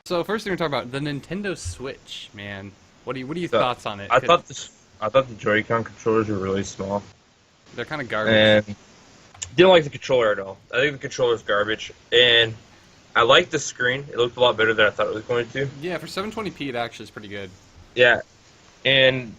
So first thing we're talking about the Nintendo Switch, man. What are your So thoughts on it? I thought the Joy-Con controllers were really small, They're kind of garbage. and didn't like the controller at all. I think the controller's garbage, and I liked the screen. It looked a lot better than I thought it was going to. Yeah, for 720p, it actually is pretty good. Yeah, and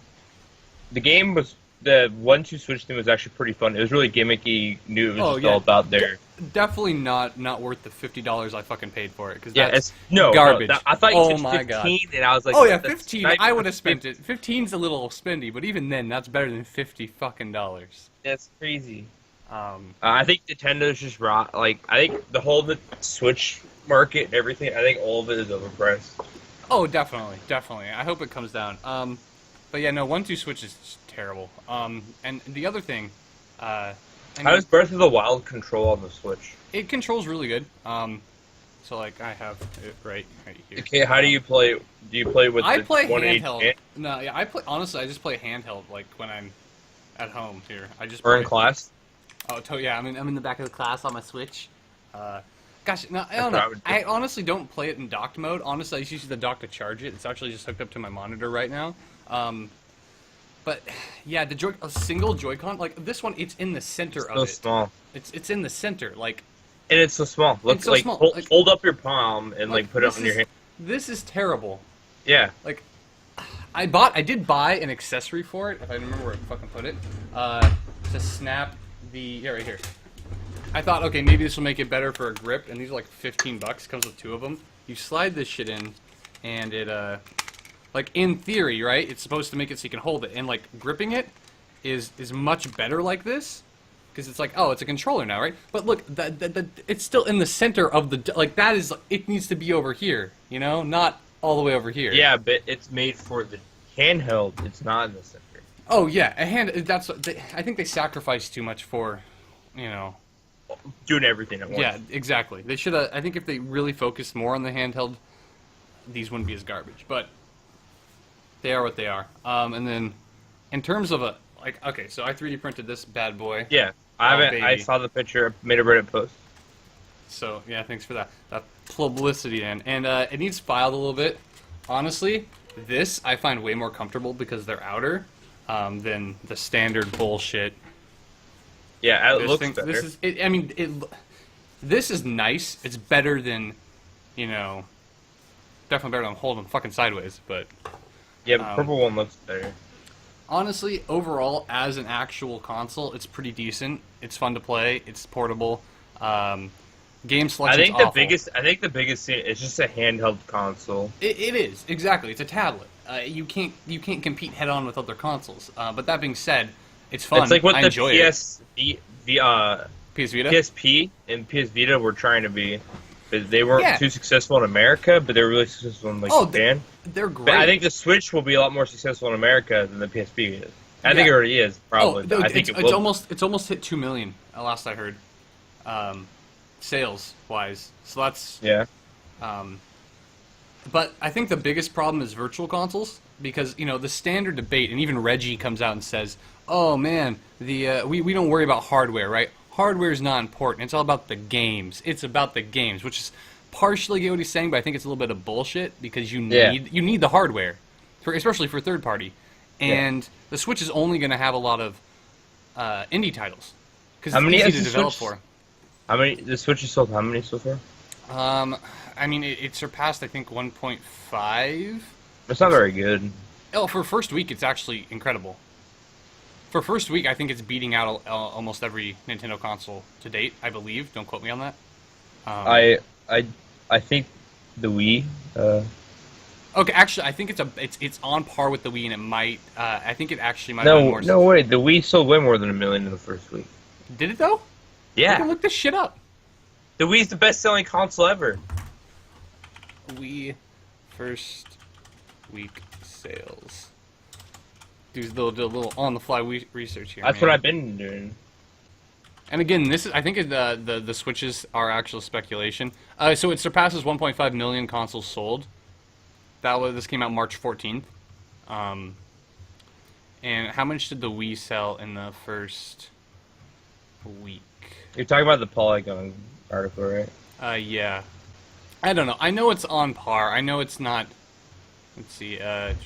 the game was the 1-2 switch thing was actually pretty fun. It was really gimmicky. Knew it was Oh just yeah, all about their. definitely not worth the $50 I fucking paid for it because Yeah, that's it's no garbage. I thought you Oh said my 15, God. and I was like, Oh yeah, that's 15. not I even would have spent 50. it. 15's a little spendy, but even then, that's better than 50 fucking dollars. That's crazy. Um, I think Nintendo's just rot. Like, I think the whole Switch market and everything, I think all of it is overpriced. oh, definitely. I hope it comes down. But yeah, no, 1-2 Switch is just terrible. And the other thing, I How mean, does Breath of the Wild control on the Switch? it controls really good. So like I have it right here. Okay, how do you play? Do you play with I the play 180 handheld. No, yeah, I play honestly. I just play handheld like when I'm at home here. I just or play. in class? Oh, yeah. I'm in the back of the class on my Switch. Gosh, no, I That's don't what I know. would do. I honestly don't play it in docked mode. Honestly, I just use the dock to charge it. It's actually just hooked up to my monitor right now. But yeah, a single Joy-Con like this one, it's in the center So of it. small, It's in the center. Like and it's so small. Look, it's so like small. hold up your palm and like put it this on your is- hand. This is terrible. Yeah, Like, I did buy an accessory for it, if I remember where I fucking put it, to snap yeah, right here. I thought, okay, maybe this will make it better for a grip, and these are like 15 bucks, comes with 2 of them. You slide this shit in, and it, like, in theory, right, it's supposed to make it so you can hold it, and, like, gripping it is much better like this, because it's like, oh, it's a controller now, right? But look, it's still in the center of the, like, that is, it needs to be over here, you know, not all the way over here. yeah, but it's made for the handheld. It's not in the center. Oh yeah, I think they sacrifice too much for, you know. Doing everything at once. Yeah, exactly. They should have. I think if they really focused more on the handheld, these wouldn't be as garbage. But they are what they are. And then, in terms of okay, so I 3D printed this bad boy. Yeah, I Oh, haven't. I baby. saw the picture. Made a Reddit post. So yeah, thanks for that publicity, then. And it needs filed a little bit. Honestly, this I find way more comfortable because they're outer than the standard bullshit. Yeah, it This looks thing, better. this is. I mean, this is nice. It's better than, you know, definitely better than holding them fucking sideways. But Yeah, the purple one looks better. honestly, overall, as an actual console, it's pretty decent. It's fun to play. It's portable. Game I selection's think the awful. biggest thing is just a handheld console. It is exactly. It's a tablet. You can't compete head on with other consoles. But that being said, it's fun. It's like what I the enjoy it. PS PS Vita. PSP and PS Vita were trying to be. But they weren't Yeah. too successful in America, but they were really successful in like Oh, Japan. They're great. But I think the Switch will be a lot more successful in America than the PSP is. I think Yeah. it already is, probably. Oh, but I think it's it will. almost hit 2 million. Last I heard, sales wise. So that's. Yeah. But I think the biggest problem is virtual consoles because you know the standard debate, and even Reggie comes out and says, "Oh man, we don't worry about hardware, right? Hardware is not important. It's all about the games. It's about the games," which is partially get what he's saying, but I think it's a little bit of bullshit because you need the hardware, especially for third party, and the Switch is only going to have a lot of indie titles because How it's many easy has to the develop Switch- for. How many? The Switch has sold how many so far? I mean, it surpassed I think 1.5. It's not very good. Oh, for first week, it's actually incredible. For first week, I think it's beating out almost every Nintendo console to date. I believe. Don't quote me on that. I think the Wii. Okay, actually, I think it's on par with the Wii, and it might. I think it actually might. Have been No, more. no way. The Wii sold way more than 1 million in the first week. Did it though? I Yeah, can look this shit up. the Wii's the best-selling console ever. Wii first week sales. Do a little on-the-fly research here. That's man. what I've been doing. And again, I think the Switches are actual speculation. So it surpasses 1.5 million consoles sold. This came out March 14th. And how much did the Wii sell in the first week? You're talking about the Polygon article, right? Yeah. I don't know. I know it's on par. I know it's not. Let's see. It's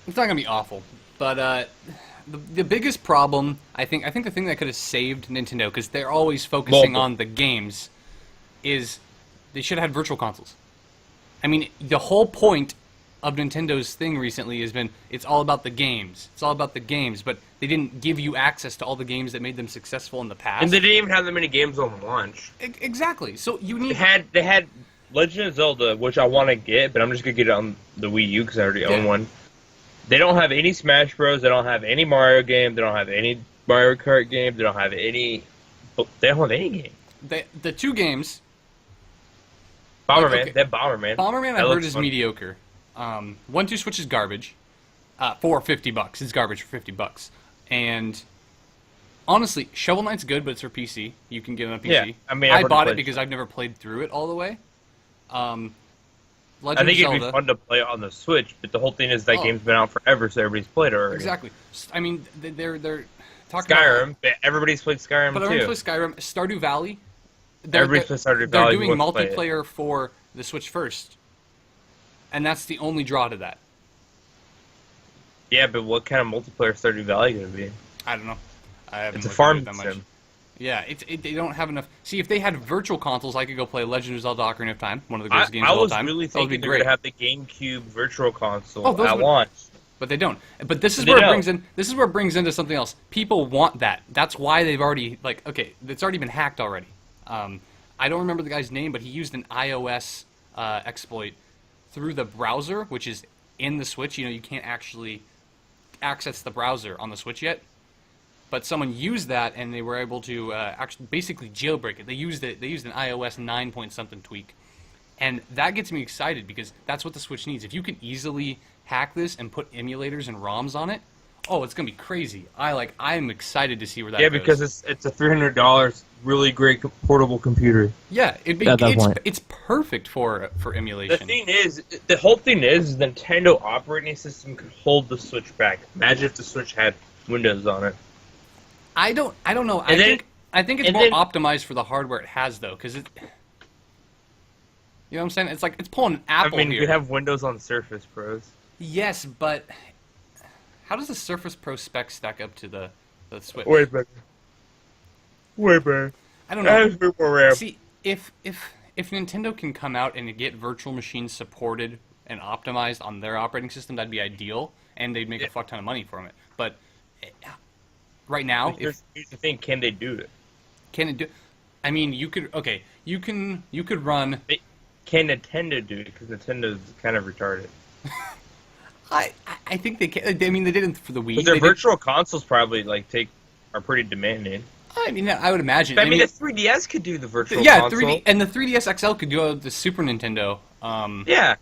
not gonna be awful, but the biggest problem, I think the thing that could have saved Nintendo, because they're always focusing on the games, is they should have had virtual consoles. I mean, the whole point of Nintendo's thing recently has been it's all about the games. It's all about the games, but they didn't give you access to all the games that made them successful in the past. And they didn't even have that many games on launch. Exactly. So you need. They had Legend of Zelda, which I want to get, but I'm just gonna get it on the Wii U because I already own one. They don't have any Smash Bros. They don't have any Mario game. They don't have any Mario Kart game. They don't have any. They don't have any game. The two games. Bomberman. Okay. That Bomberman. Bomberman, I heard, is mediocre. 1-2 Switch is garbage. For $50, it's garbage for $50. And honestly, Shovel Knight's good, but it's for PC. You can get it on PC. Yeah, I mean, I bought it because I've never played through it all the way. I think it'd be fun to play it on the Switch, but the whole thing is that game's been out forever, so everybody's played it already. Exactly. I mean, they're talking Skyrim, about, but everybody's played Skyrim but too. Everybody's played Skyrim. Stardew Valley. Everybody's played Stardew Valley. They're doing multiplayer for the Switch first, and that's the only draw to that. Yeah, but what kind of multiplayer is Stardew Valley going to be? I don't know. It's a farm sim. Yeah, they don't have enough. See, if they had virtual consoles, I could go play Legend of Zelda: Ocarina of Time, one of the greatest games of all time. I was really thinking they would have the GameCube virtual console at launch. But they don't. But this is where it brings in. This is where it brings into something else. People want that. That's why they've already it's already been hacked already. I don't remember the guy's name, but he used an iOS exploit through the browser, which is in the Switch. You know, you can't actually access the browser on the Switch yet. But someone used that, and they were able to actually basically jailbreak it. They used an iOS 9 point something tweak, and that gets me excited because that's what the Switch needs. If you can easily hack this and put emulators and ROMs on it, oh, it's gonna be crazy. I'm excited to see where that goes. Yeah, because it's a $300 really great portable computer. Yeah, it's perfect for emulation. The whole thing is Nintendo operating system could hold the Switch back. Imagine if the Switch had Windows on it. I don't know. I think it's more optimized for the hardware it has, though, because it. You know what I'm saying? It's like it's pulling an Apple here. I mean, you have Windows on Surface Pros. Yes, but how does the Surface Pro spec stack up to the Switch? Way better. Way better. I don't know. It has more RAM. See, if Nintendo can come out and get virtual machines supported and optimized on their operating system, that'd be ideal, and they'd make a fuck ton of money from it. But right now, here's the thing: can they do it? Can it do? I mean, you could. Okay, you could run. Can Nintendo do it? Because Nintendo's kind of retarded. I think they can. I mean, they didn't for the Wii. But their virtual consoles probably are pretty demanding. I mean, I would imagine. I mean, the 3DS could do the virtual console. console. 3D and the 3DS XL could do the Super Nintendo. Yeah,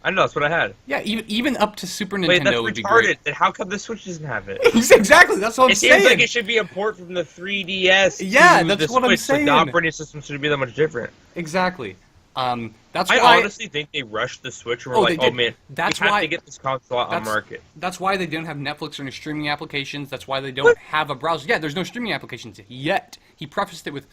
I know that's what I had. Yeah, even up to Super Nintendo Wait, that's would be retarded. great. Then how come the Switch doesn't have it? Exactly, that's what I'm saying. It seems like it should be a port from the 3DS. Yeah, to that's the what Switch, I'm saying. Like the operating system should be that much different. Exactly. That's I why. honestly think they rushed the Switch and were man, we have to get this console out on market. That's why they don't have Netflix or any streaming applications. That's why they don't have a browser. Yeah, there's no streaming applications yet. He prefaced it with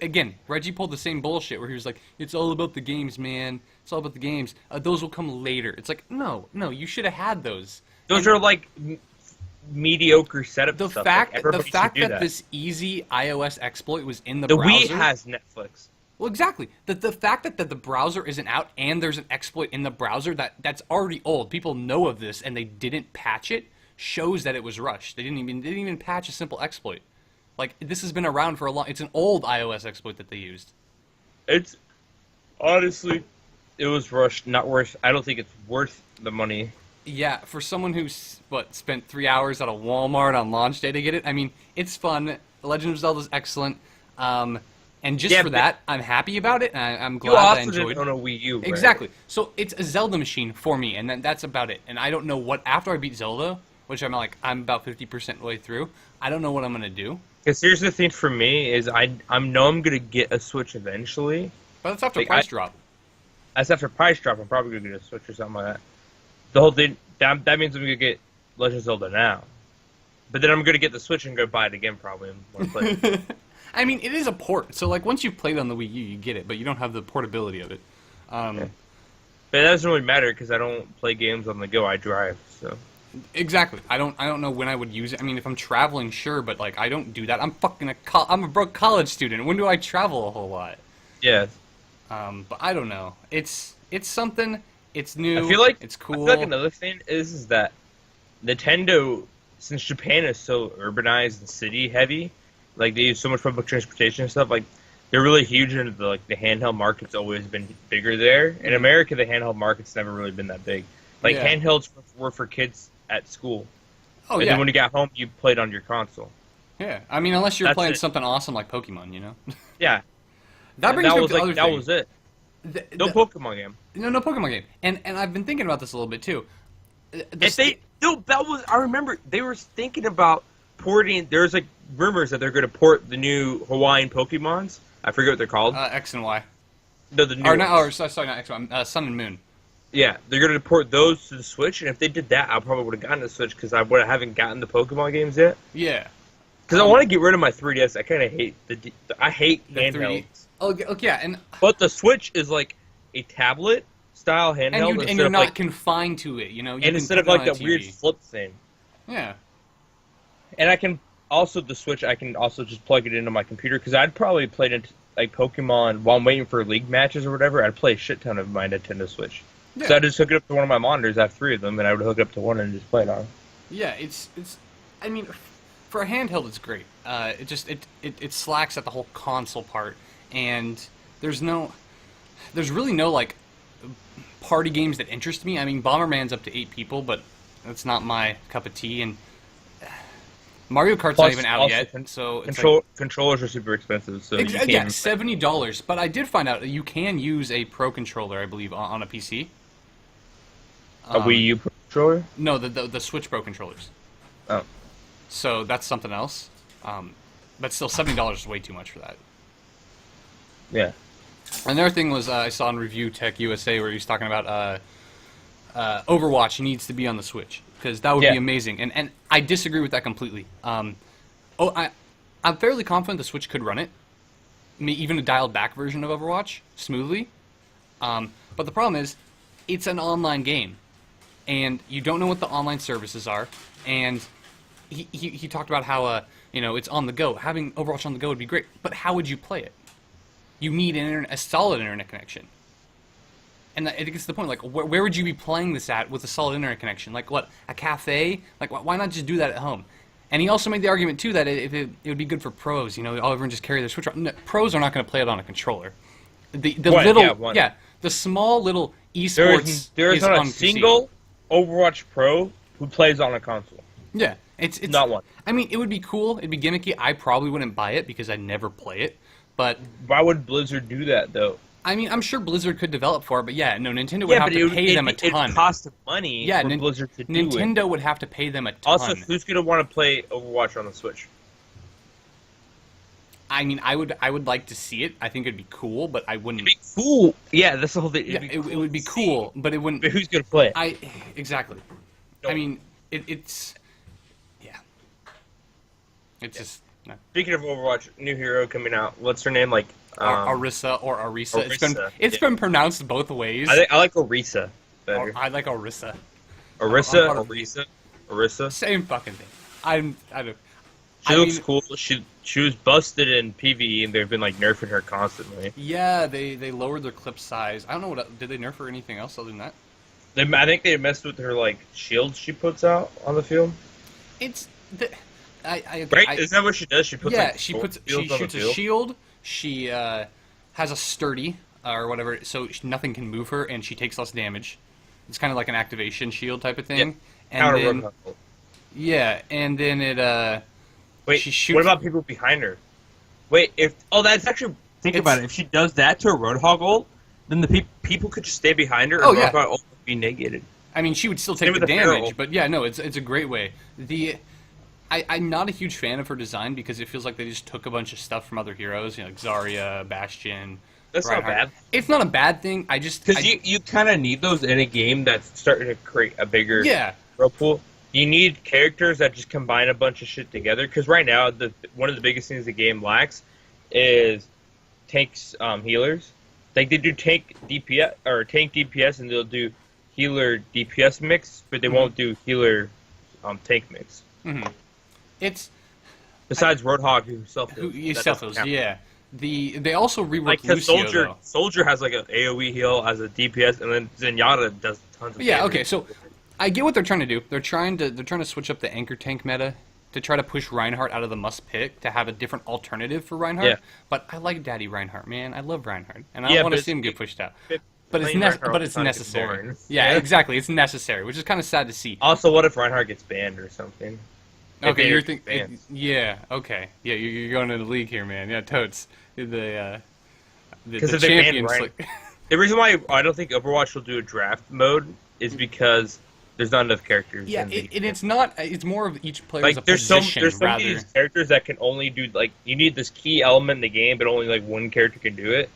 again, Reggie pulled the same bullshit where he was like, it's all about the games, man. It's all about the games. Those will come later. It's like, no, you should have had those. Those are like mediocre setup the stuff. Fact that this easy iOS exploit was in the browser. The Wii has Netflix. Well, exactly. The fact that the browser isn't out and there's an exploit in the browser that's already old. People know of this and they didn't patch it. Shows that it was rushed. They didn't even patch a simple exploit. Like, this has been around for a long. It's an old iOS exploit that they used. It's honestly, it was rushed. Not worth. I don't think it's worth the money. Yeah, for someone who's spent 3 hours at a Walmart on launch day to get it. I mean, it's fun. The Legend of Zelda is excellent. And just for that, I'm happy about it, and I'm glad that I enjoyed it. You also did on a Wii U, right? Exactly. So it's a Zelda machine for me, and that's about it. And I don't know what, after I beat Zelda, which I'm about 50% way through, I don't know what I'm going to do. Because here's the thing for me, is I know I'm going to get a Switch eventually. But that's after price drop. That's after price drop. I'm probably going to get a Switch or something like that. The whole thing, that means I'm going to get Legend of Zelda now. But then I'm going to get the Switch and go buy it again probably. In one place. I mean, it is a port. So, like, once you've played on the Wii U, you get it, but you don't have the portability of it. But it doesn't really matter because I don't play games on the go. I drive, so. Exactly. I don't know when I would use it. I mean, if I'm traveling, sure, but, like, I don't do that. I'm fucking I'm a broke college student. When do I travel a whole lot? Yeah. But I don't know. It's something. It's new. I feel like it's cool. I feel like another thing is that Nintendo, since Japan is so urbanized and city heavy, like they use so much public transportation and stuff, like they're really huge into the handheld market's always been bigger there. In America, the handheld market's never really been that big. Like handhelds were for kids at school. Oh, and then when you got home, you played on your console. Yeah, I mean, unless you're That's playing it. something awesome like Pokemon, you know. Yeah. That brings me up to the other that thing. was it. No Pokemon game. No Pokemon game. And I've been thinking about this a little bit too. I remember they were thinking about porting. There's like rumors that they're going to port the new Hawaiian Pokemons. I forget what they're called. X and Y. No, the new. Sorry, not X and Y. Sun and Moon. Yeah, they're going to port those to the Switch, and if they did that, I probably would have gotten the Switch because I haven't gotten the Pokemon games yet. Yeah. Because I want to get rid of my 3DS. I kind of hate I hate The handhelds. 3D. Oh, yeah, and But the Switch is like a tablet style handheld, and you're not confined to it, you know. And instead of like that weird flip thing. Yeah. And I can also the Switch. I can also just plug it into my computer because I'd probably played into like Pokemon while I'm waiting for league matches or whatever. I'd play a shit ton of my Nintendo Switch. Yeah. So I just hook it up to one of my monitors. I have 3 of them, and I would hook it up to one and just play it on. Yeah, it's. I mean, for a handheld, it's great. It slacks at the whole console part, and there's really no like party games that interest me. I mean, Bomberman's up to 8 people, but that's not my cup of tea. And Mario Kart's not even out yet, so it's controllers are super expensive. So you can't yeah, $70. But I did find out that you can use a Pro controller, I believe, on a PC. A Wii U controller? No, the Switch Pro controllers. Oh. So that's something else. But still, $70 is way too much for that. Yeah. Another thing was I saw in Review Tech USA where he was talking about Overwatch needs to be on the Switch because that would be amazing. And I disagree with that completely. I'm fairly confident the Switch could run it, even a dialed back version of Overwatch smoothly. But the problem is, it's an online game, and you don't know what the online services are. And he talked about how it's on the go. Having Overwatch on the go would be great, but how would you play it? You need a solid internet connection. And it gets to the point, like, where would you be playing this at with a solid internet connection? Like, what, a cafe? Like, why not just do that at home? And he also made the argument, too, that it would be good for pros. You know, everyone just carry their Switch around. No, pros are not going to play it on a controller. The small little esports there is not a single Overwatch Pro who plays on a console. Yeah. It's not one. I mean, it would be cool. It'd be gimmicky. I probably wouldn't buy it because I never play it. But why would Blizzard do that, though? I mean, I'm sure Blizzard could develop for it, but yeah, no, Nintendo would have to pay them a ton. It costs money for Blizzard to do it. Nintendo would have to pay them a ton. Also, who's going to want to play Overwatch on the Switch? I mean, I would like to see it. I think it'd be cool, but I wouldn't. It'd be cool. Yeah, that's the whole thing. It would be cool, but it wouldn't. But who's going to play it? Exactly. No. I mean, it's just. No. Speaking of Overwatch, new hero coming out. What's her name? Like Orisa or Orisa. Orisa. It's been pronounced both ways. I like Orisa better. I like Orisa. Orisa. Same fucking thing. I don't. She looks cool. She was busted in PvE, and they've been like nerfing her constantly. Yeah, they lowered their clip size. I don't know what did they nerf her anything else other than that? I think they messed with her like shields she puts out on the field. It's right? Is that what she does? She puts she shoots a shield. She has a sturdy or whatever, so nothing can move her, and she takes less damage. It's kind of like an activation shield type of thing. Yep. And then, yeah, and then it. Wait, she shoots. What about people behind her? Wait, that's actually think about it. If she does that to a Roadhog ult, then the people could just stay behind her, and Roadhog ult would be negated. I mean, she would still take the damage, but yeah, no, it's a great way. I'm not a huge fan of her design because it feels like they just took a bunch of stuff from other heroes, like Zarya, Bastion. That's Reinhardt. not bad. It's not a bad thing. I just because you kind of need those in a game that's starting to create a bigger hero pool. You need characters that just combine a bunch of shit together. Because right now, one of the biggest things the game lacks is tanks healers. Like they do tank DPS and they'll do healer DPS mix, but they won't do healer tank mix. Mm-hmm. It's besides Roadhog who self heals. Yeah. They also reworked like Lucio. Soldier has like an AOE heal as a DPS, and then Zenyatta does tons of. Yeah. damage. Okay. So I get what they're trying to do. They're trying to switch up the anchor tank meta to try to push Reinhardt out of the must pick to have a different alternative for Reinhardt. Yeah. But I like Daddy Reinhardt, man. I love Reinhardt, and I don't want to see him get pushed out. But it's necessary. Yeah, exactly. It's necessary, which is kind of sad to see. Also, what if Reinhardt gets banned or something? Okay, you're thinking. Yeah. Okay. Yeah, you're going to the league here, man. Yeah, totes. The champions. The reason why I don't think Overwatch will do a draft mode is because there's not enough characters. Yeah, it's not. It's more of each player's like a there's position. There's some of these characters that can only do like you need this key element in the game, but only like one character can do it.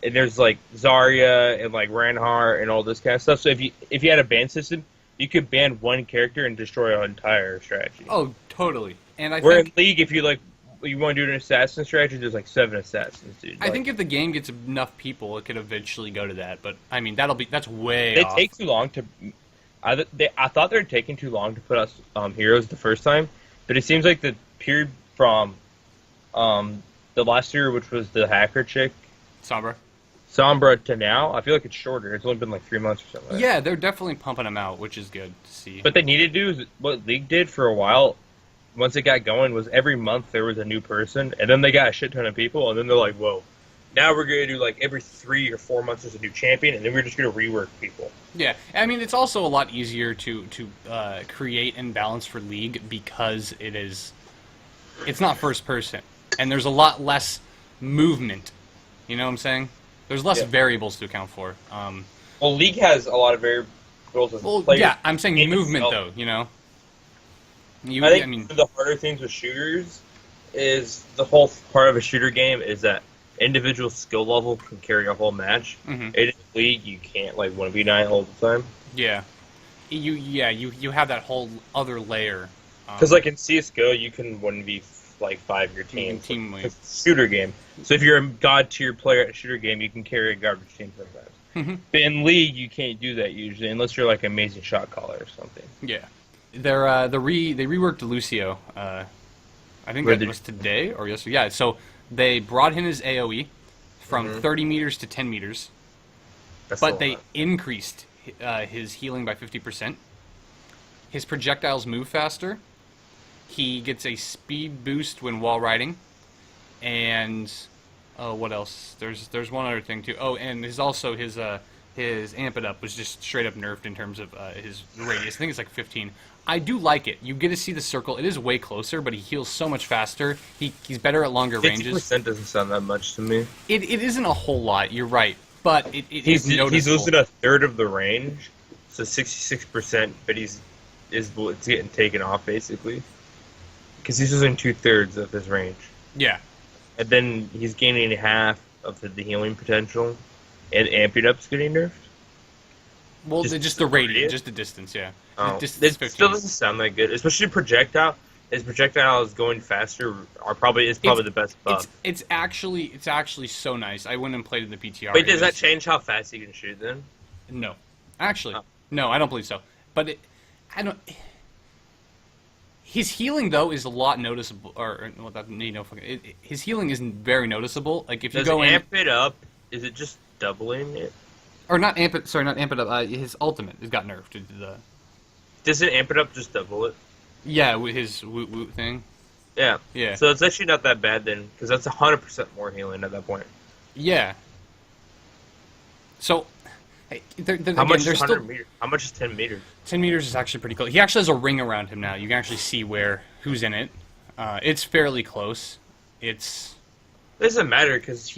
And there's like Zarya and like Reinhardt and all this kind of stuff. So if you had a ban system, you could ban one character and destroy an entire strategy. Oh, totally. And Where in League, if you want to do an assassin strategy, there's like 7 assassins, dude. I think if the game gets enough people, it could eventually go to that. But I mean, that's way. They off. take too long to. I thought they were taking too long to put us heroes the first time, but it seems like the period from the last year, which was the hacker chick, Sombra to now, I feel like it's shorter. It's only been like 3 months or something. Yeah, they're definitely pumping them out, which is good to see. But they needed to do is what League did for a while. Once it got going, was every month there was a new person, and then they got a shit ton of people, and then they're like, "Whoa, now we're gonna do like every 3 or 4 months there's a new champion, and then we're just gonna rework people." Yeah, I mean it's also a lot easier to create and balance for League because it's not first person, and there's a lot less movement. You know what I'm saying? There's less variables to account for. Well, League has a lot of variables. Well, yeah, I'm saying movement though. You know. I mean, the harder things with shooters is the whole part of a shooter game is that individual skill level can carry a whole match. Mm-hmm. In League, you can't like 1v9 all the time. Yeah, you have that whole other layer. Because like in CS:GO, you can 1v like 5 your team. It's a shooter game. So if you're a god tier player at a shooter game, you can carry a garbage team sometimes. Mm-hmm. But in League, you can't do that usually unless you're like an amazing shot caller or something. Yeah. They reworked Lucio. I think that was today or yesterday. Yeah, so they brought in his AoE from 30 meters to 10 meters, but they increased his healing by 50%. His projectiles move faster. He gets a speed boost when wall riding, and what else? There's one other thing too. Oh, and his Amp It Up was just straight up nerfed in terms of his radius. I think it's like 15. I do like it. You get to see the circle. It is way closer, but he heals so much faster. He's better at longer ranges. 50% doesn't sound that much to me. It isn't a whole lot, you're right. But he's noticeable. He's losing a third of the range, so 66%, but it's getting taken off, basically. Because he's losing 2/3 of his range. Yeah. And then he's gaining half of the healing potential, and Amp It Up's getting nerfed. Well, just the radius, just the distance, yeah. Oh, it still doesn't sound that good, especially projectile. His projectiles going faster is probably the best buff. It's actually so nice. I went and played in the PTR. Wait, does that change how fast you can shoot then? No, actually, no, I don't believe so. But his healing though is a lot noticeable. His healing isn't very noticeable. Like if you go Amp It Up, is it just doubling it? Or not Amp It. Sorry, not Amp It Up. His ultimate has got nerfed. Doesn't Amp It Up just double it? Yeah, with his woot woot thing. Yeah. Yeah. So it's actually not that bad then, because that's 100% more healing at that point. Yeah. So, how much is 100 meters? How much is 10 meters? 10 meters is actually pretty close. He actually has a ring around him now. You can actually see who's in it. It's fairly close. It doesn't matter, because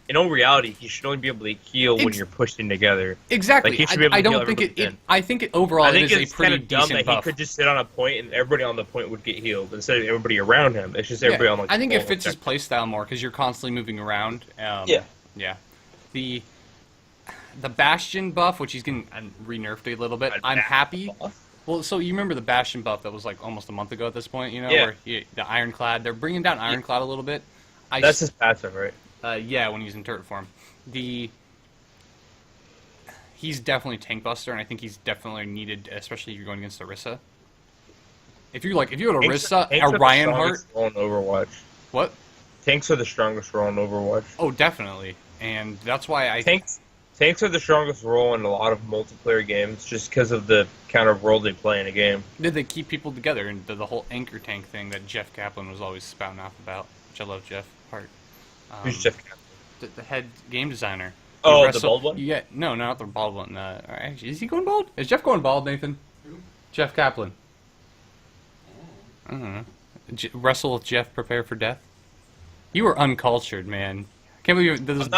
in all reality, he should only be able to heal when you're pushing together. Exactly. Like, he should be able to heal everybody. I think it overall I think it is it's a pretty kind of dumb decent that buff. he could just sit on a point and everybody on the point would get healed instead of everybody around him. It's just everybody on like. I think it fits his playstyle more because you're constantly moving around. Yeah. Yeah. The Bastion buff, which he's getting re-nerfed a little bit. I'm happy. Well, so you remember the Bastion buff that was like almost a month ago at this point, you know, where the Ironclad. They're bringing down Ironclad a little bit. That's his passive, right? Yeah, when he's in turret form. He's definitely tank buster, and I think he's definitely needed, especially if you're going against Orisa. If you have Orisa, Tanks a are the Reinhardt. strongest role in Overwatch. What? Tanks are the strongest role in Overwatch. Oh, definitely, and that's why Tanks are the strongest role in a lot of multiplayer games, just because of the kind of role they play in a game. Did they keep people together, and the whole anchor tank thing that Jeff Kaplan was always spouting off about, which I love Jeff Hart. Who's Jeff Kaplan? The head game designer. Oh, the bald one? Yeah, no, not the bald one. Actually, is he going bald? Is Jeff going bald, Nathan? Who? Jeff Kaplan. I don't know. Wrestle with Jeff, prepare for death. You were uncultured, man. Can't believe this. I'm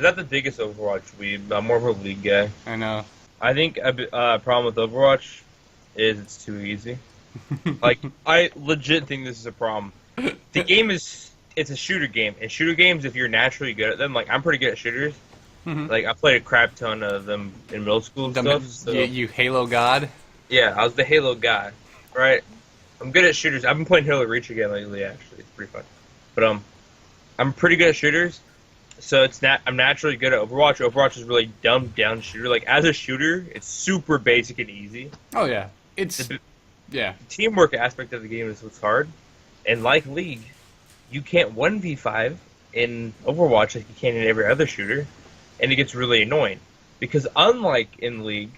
not the biggest Overwatch weeb. I'm more of a League guy. I know. I think a problem with Overwatch is it's too easy. Like, I legit think this is a problem. The game it's a shooter game, and shooter games, if you're naturally good at them, like, I'm pretty good at shooters. Like, I played a crap ton of them in middle school and stuff. So. You Halo god? Yeah, I was the Halo guy, right? I'm good at shooters. I've been playing Halo Reach again lately, actually. It's pretty fun. But, I'm pretty good at shooters, so I'm naturally good at Overwatch. Overwatch is really dumbed down shooter. Like, as a shooter, it's super basic and easy. Oh, yeah. Yeah. The teamwork aspect of the game is what's hard. And like League, you can't 1v5 in Overwatch like you can in every other shooter. And it gets really annoying. Because unlike in League,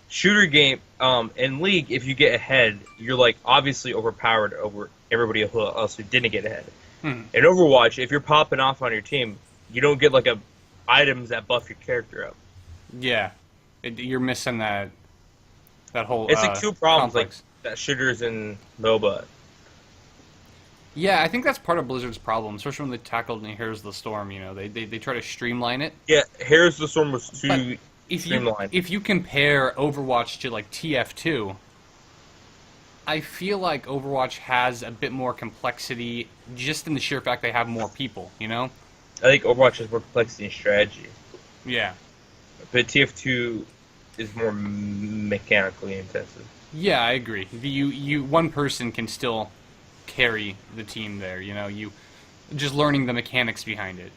in League, if you get ahead, you're, like, obviously overpowered over everybody else who didn't get ahead. In Overwatch, if you're popping off on your team, you don't get, like, items that buff your character up. Yeah. You're missing that whole It's like two problems, complex. like that shooters and MOBA. Yeah, I think that's part of Blizzard's problem, especially when they tackled in Heroes of the Storm. They try to streamline it. Yeah, Heroes of the Storm was too streamlined. If you compare Overwatch to like TF2, I feel like Overwatch has a bit more complexity just in the sheer fact they have more people. I think Overwatch has more complexity and strategy. Yeah. But TF2 is more mechanically intensive. Yeah, I agree. One person can still carry the team there. You just learning the mechanics behind it.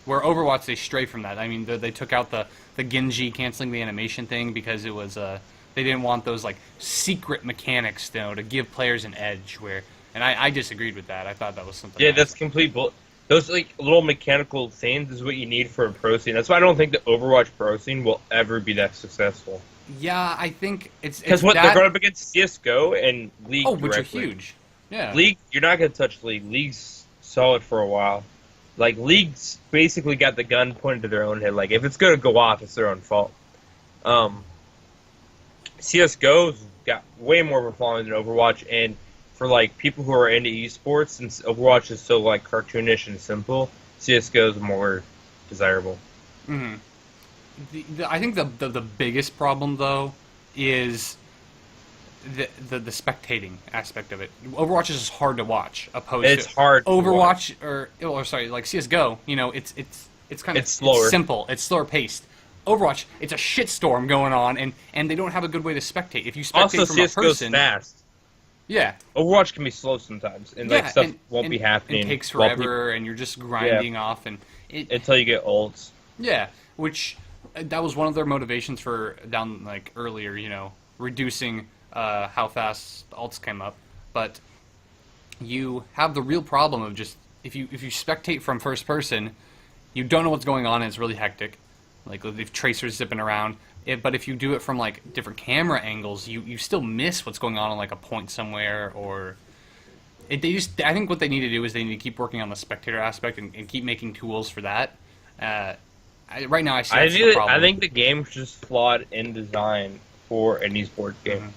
Where Overwatch, they stray from that. I mean, they took out the Genji canceling the animation thing because it was they didn't want those like secret mechanics to give players an edge. And I disagreed with that. I thought that was something. Yeah, that's complete bull. Those like little mechanical things is what you need for a pro scene. That's why I don't think the Overwatch pro scene will ever be that successful. Yeah, I think it's because they're going up against CS:GO and League. Which are huge. Yeah. League, you're not going to touch League. League's solid for a while. Like, League's basically got the gun pointed to their own head. Like, if it's going to go off, it's their own fault. CSGO's got way more of a following than Overwatch, and for, like, people who are into esports, since Overwatch is so, like, cartoonish and simple, CSGO's more desirable. I think the biggest problem, though, is the spectating aspect of it. Overwatch is hard to watch. Hard. Overwatch like CS:GO. It's kind of slower. It's simple. It's slower paced. Overwatch, it's a shitstorm going on, and they don't have a good way to spectate. If you spectate also, from CS:GO's a person, fast. Yeah. Overwatch can be slow sometimes, and like stuff won't be happening. It takes forever, and you're just grinding off, and until you get ults. Yeah, which that was one of their motivations for down like earlier. Reducing how fast ults came up, but you have the real problem of just if you spectate from first person, you don't know what's going on and it's really hectic. Like if tracers zipping around, but if you do it from like different camera angles, you still miss what's going on like a point somewhere or. I think what they need to do is they need to keep working on the spectator aspect and keep making tools for that. Right now, I see that's the problem. I think the game's just flawed in design for an esports game. Mm-hmm.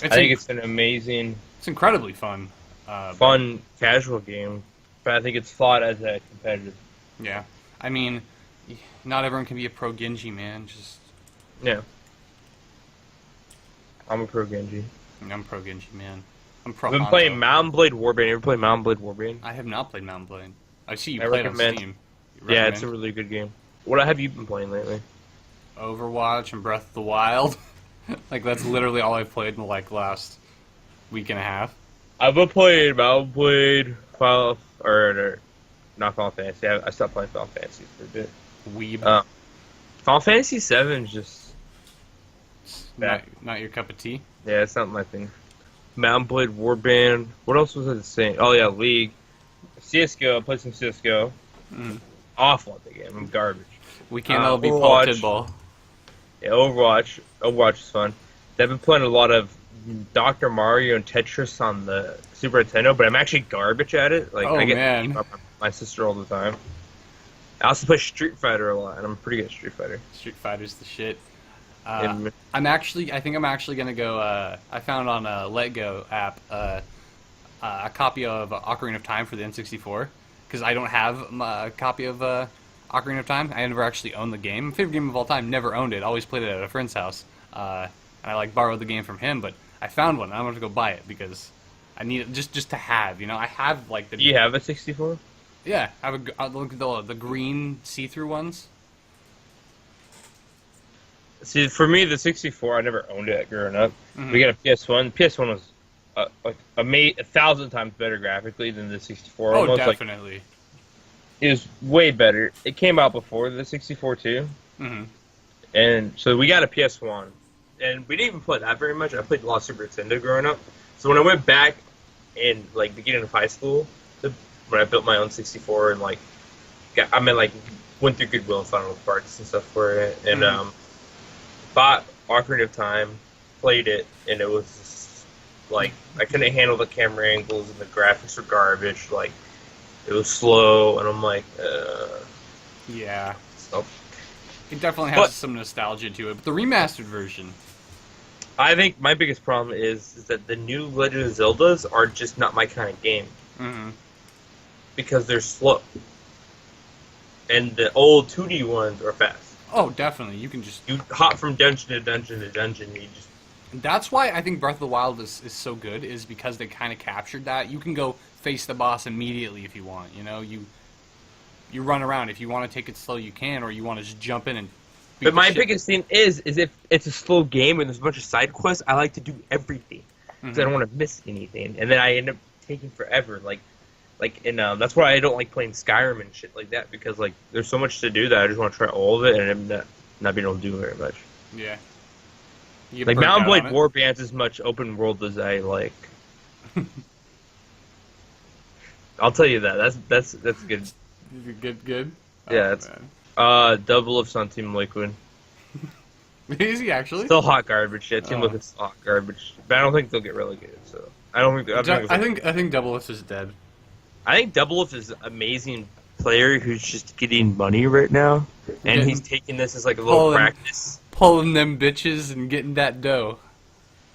I think it's an amazing... It's incredibly fun. Casual game, but I think it's flawed as a competitive. Yeah. I mean, not everyone can be a pro Genji, man. Yeah. I'm a pro Genji. I'm pro Genji, man. I'm pro I've been Hanzo. playing Mountain Blade Warband. You ever play Mountain Blade Warband? I have not played Mountain Blade. I see you play it on Steam. Yeah, it's a really good game. What have you been playing lately? Overwatch and Breath of the Wild. Like, that's literally all I've played in, like, last week and a half. I've played Final or not Final Fantasy. I stopped playing Final Fantasy for a bit. Weeb. Final Fantasy 7 is just Not your cup of tea. yeah, it's not my thing. Mountain Blade Warband. What else was I saying? Oh yeah, League. CS:GO. I played some CS:GO. Awful at the game. I'm garbage. We can't all be Paul Overwatch. Tidball. Yeah, Overwatch. Overwatch is fun. I've been playing a lot of Dr. Mario and Tetris on the Super Nintendo, but I'm actually garbage at it. Like Oh, I get man. beat up by my sister all the time. I also play Street Fighter a lot, and I'm pretty good at Street Fighter. Street Fighter's the shit. And- I think I'm actually gonna go. I found on a Let Go app a copy of Ocarina of Time for the N64 because I don't have a copy of Ocarina of Time. I never actually owned the game. Favorite game of all time. Never owned it. Always played it at a friend's house. And I like borrowed the game from him, but I found one. And I'm gonna go buy it because I need it just to have. You know, I have like the. Do you have a 64? Yeah, I have look at the green see-through ones. See, for me, the 64, I never owned it growing up. Mhm. We got a PS1. PS1 was like 1,000 times better graphically than the 64. Oh, Almost like definitely. it was way better. It came out before the 64 too, and so we got a PS1, and we didn't even play that very much. I played a lot of Super Nintendo growing up. So when I went back in like beginning of high school, when I built my own 64 and like went through Goodwill and found all the parts and stuff for it, and bought Ocarina of Time, played it, and it was just, like I couldn't handle the camera angles and the graphics were garbage. Like it was slow, and I'm like, Yeah. so. It definitely has some nostalgia to it, but the remastered version. I think my biggest problem is that the new Legend of Zeldas are just not my kind of game because they're slow, and the old 2D ones are fast. Oh, definitely. You can just. You hop from dungeon to dungeon to dungeon. You just That's why I think Breath of the Wild is so good, is because they kind of captured that. You can go face the boss immediately if you want. You know, you run around. If you want to take it slow, you can, or you want to just jump in and. But my biggest thing is if it's a slow game and there's a bunch of side quests, I like to do everything because I don't want to miss anything, and then I end up taking forever. That's why I don't like playing Skyrim and shit like that, because like there's so much to do that I just want to try all of it, and I'm not being able to do very much. Yeah. Like Mountain Blade Warband's as much open world as I like. I'll tell you that. That's good. Good. Yeah, Oh, it's man. Double Lift's on Team Liquid. Is he actually? Still hot garbage. Yeah, Team Liquid's hot garbage. But I don't think they'll get relegated. So I don't think. I think Double Lift is dead. I think Double Lift is an amazing player who's just getting money right now, and he's taking this as like a little practice. Pulling them bitches and getting that dough.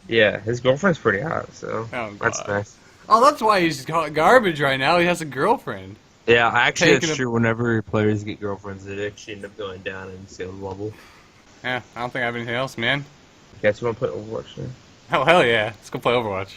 Yeah, his girlfriend's pretty hot, so Oh, that's God. nice. Oh, that's why he's garbage right now. He has a girlfriend. Yeah, actually, Taking that's true. Whenever players get girlfriends, they actually end up going down in skill level. Yeah, I don't think I have anything else, man. Guess you want to play Overwatch then? Oh, hell yeah. Let's go play Overwatch.